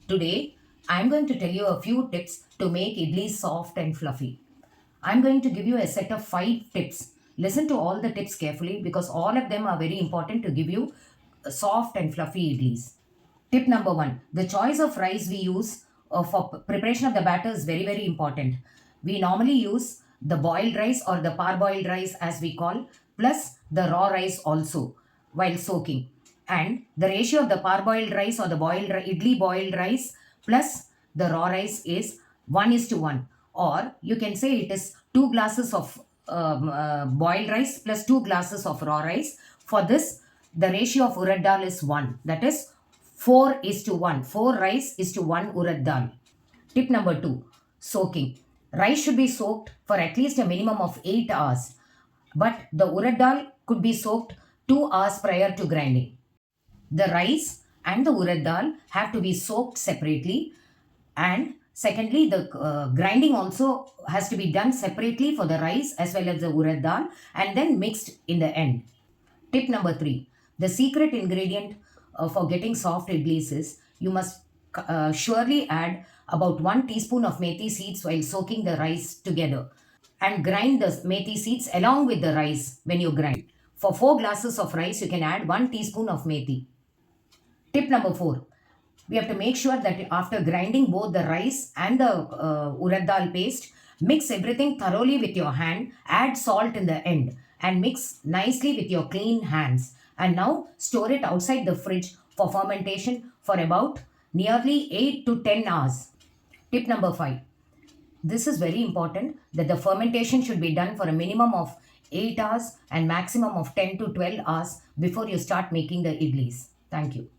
Today, I'm going to tell you a few tips to make idlis soft and fluffy. I'm going to give you a set of 5 tips. Listen to all the tips carefully because all of them are very important to give you soft and fluffy idlis. Tip number 1, the choice of rice we use for preparation of the batter is very, very important. We normally use the boiled rice or the parboiled rice as we call, plus the raw rice also while soaking. And the ratio of the parboiled rice or the idli boiled rice plus the raw rice is 1 is to 1. Or you can say it is 2 glasses of boiled rice plus 2 glasses of raw rice. For this, the ratio of urad dal is 1. That is 4 is to 1. 4 rice is to 1 urad dal. Tip number 2, soaking. Rice should be soaked for at least a minimum of 8 hours. But the urad dal could be soaked 2 hours prior to grinding. The rice and the urad dal have to be soaked separately, and secondly the grinding also has to be done separately for the rice as well as the urad dal and then mixed in the end. Tip number 3, the secret ingredient for getting soft idlis is you must surely add about 1 teaspoon of methi seeds while soaking the rice together, and grind the methi seeds along with the rice when you grind. For 4 glasses of rice you can add 1 teaspoon of methi. Tip number 4, we have to make sure that after grinding both the rice and the urad dal paste, mix everything thoroughly with your hand, add salt in the end, and mix nicely with your clean hands. And now store it outside the fridge for fermentation for about nearly 8 to 10 hours. Tip number 5, this is very important that the fermentation should be done for a minimum of 8 hours and maximum of 10 to 12 hours before you start making the idlis. Thank you.